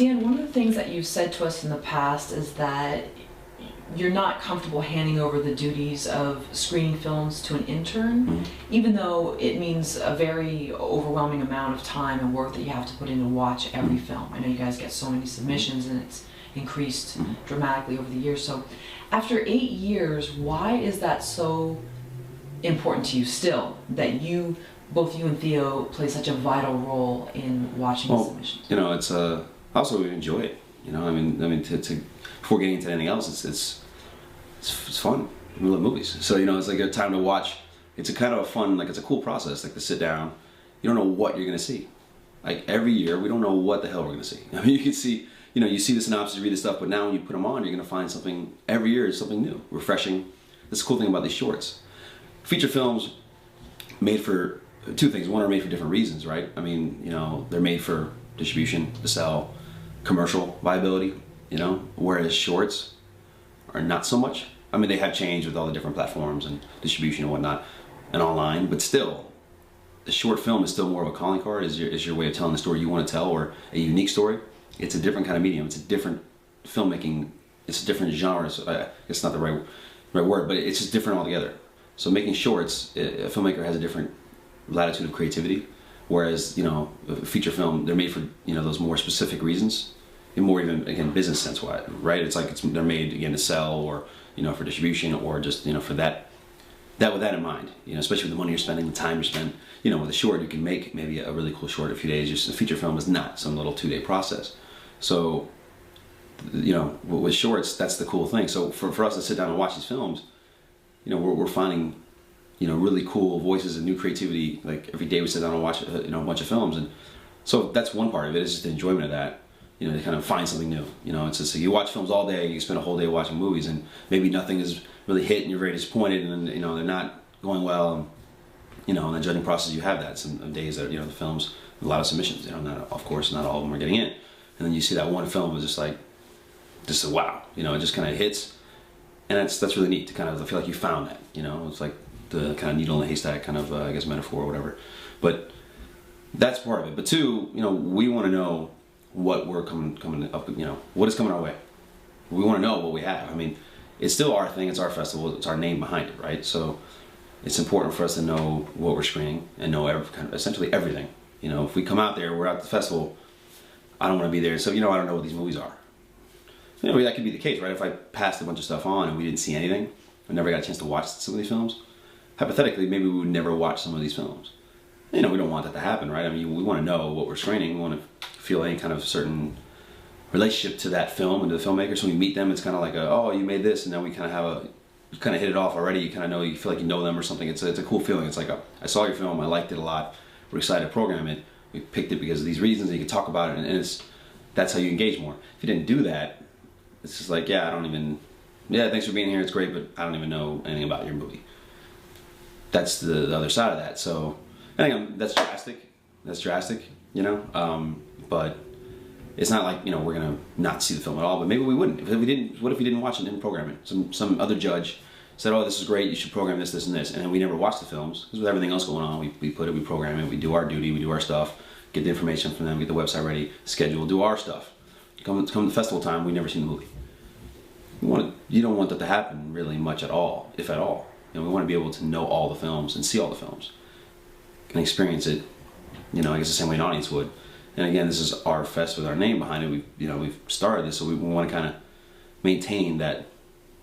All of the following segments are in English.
Dan, one of the things that you've said to us in the past is that you're not comfortable handing over the duties of screening films to an intern, even though it means a very overwhelming amount of time and work that you have to put in to watch every film. I know you guys get so many submissions and it's increased dramatically over the years. So after 8 years, why is that so important to you still, that both you and Theo play such a vital role in watching the submissions? You know, it's also we enjoy it. You know, I mean, before getting into anything else, it's fun. We love movies, so you know, it's like a time to watch. It's a kind of a fun, like it's a cool process, like to sit down. You don't know what you're gonna see. Like every year, we don't know what the hell we're gonna see. I mean, you can see, you know, you see the synopsis, you read the stuff, but now when you put them on, you're gonna find something every year is something new, refreshing. That's the cool thing about these shorts. Feature films made for two things. One, are made for different reasons, right? I mean, you know, they're made for distribution, to sell, commercial viability, you know, whereas shorts are not so much. I mean, they have changed with all the different platforms and distribution and whatnot and online, but still, the short film is still more of a calling card, is your way of telling the story you want to tell, or a unique story. It's a different kind of medium. It's a different filmmaking. It's a different genre. So it's not the right word, but it's just different altogether. So making shorts, a filmmaker has a different latitude of creativity, whereas, you know, a feature film, they're made for, you know, those more specific reasons, and more even, again, business sense wise, right? It's like they're made, again, to sell, or, you know, for distribution, or just, you know, for that with that in mind, you know, especially with the money you're spending, the time you spend. You know, with a short, you can make maybe a really cool short in a few days. Just a feature film is not some little 2-day process. So, you know, with shorts, that's the cool thing. So for us to sit down and watch these films, you know, we're finding, you know, really cool voices and new creativity. Like every day we sit down and watch, you know, a bunch of films, and so that's one part of it. Is just the enjoyment of that. You know, to kind of find something new. You know, it's just like you watch films all day, you spend a whole day watching movies, and maybe nothing is really hit, and you're very disappointed, and you know they're not going well. And, you know, in the judging process, you have that. Some days that, you know, the films, a lot of submissions. You know, not, of course, not all of them are getting in, and then you see that one film is just a wow. You know, it just kind of hits, and that's really neat to kind of feel like you found that. You know, it's like the kind of needle in the haystack kind of I guess metaphor or whatever. But that's part of it. But two, you know, we want to know what we're coming up, you know, what is coming our way. We want to know what we have. I mean, it's still our thing, it's our festival, it's our name behind it, right? So it's important for us to know what we're screening and know essentially everything. You know, if we come out there, we're at the festival, I don't want to be there, so, you know, I don't know what these movies are. You know, that could be the case, right? If I passed a bunch of stuff on and we didn't see anything, I never got a chance to watch some of these films, hypothetically, maybe we would never watch some of these films. You know, we don't want that to happen, right? I mean, we want to know what we're screening. We want to feel any kind of certain relationship to that film and to the filmmakers. So when we meet them, it's kind of like, oh, you made this, and then we kind of you kind of hit it off already. You kind of know, you feel like you know them or something. It's a cool feeling. It's like, I saw your film, I liked it a lot. We're excited to program it. We picked it because of these reasons, and you can talk about it, and that's how you engage more. If you didn't do that, it's just like, yeah, thanks for being here, it's great, but I don't even know anything about your movie. That's the other side of that. So, and again, that's drastic, you know, but it's not like, you know, we're gonna not see the film at all, but maybe we wouldn't. What if we didn't watch it and didn't program it? Some other judge said, oh, this is great, you should program this, this, and this, and then we never watched the films, because with everything else going on, we program it, we do our duty, we do our stuff, get the information from them, get the website ready, schedule, do our stuff. Come to festival time, we never seen the movie. You don't want that to happen really much at all, if at all. You know, we want to be able to know all the films and see all the films and experience it, you know, I guess the same way an audience would. And again, this is our fest with our name behind it. We've started this, so we want to kind of maintain that,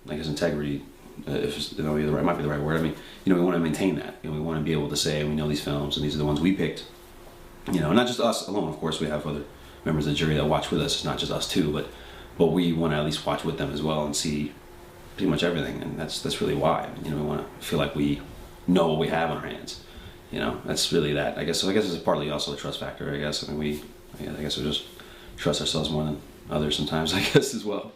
I guess, integrity. If it might be the right word. I mean, you know, we want to maintain that. You know, we want to be able to say we know these films and these are the ones we picked. You know, not just us alone. Of course, we have other members of the jury that watch with us. It's not just us too, but we want to at least watch with them as well and see pretty much everything. And that's really why. You know, we want to feel like we know what we have on our hands. You know, that's really that. I guess it's partly also a trust factor. I guess. I mean, I guess we just trust ourselves more than others sometimes. I guess as well.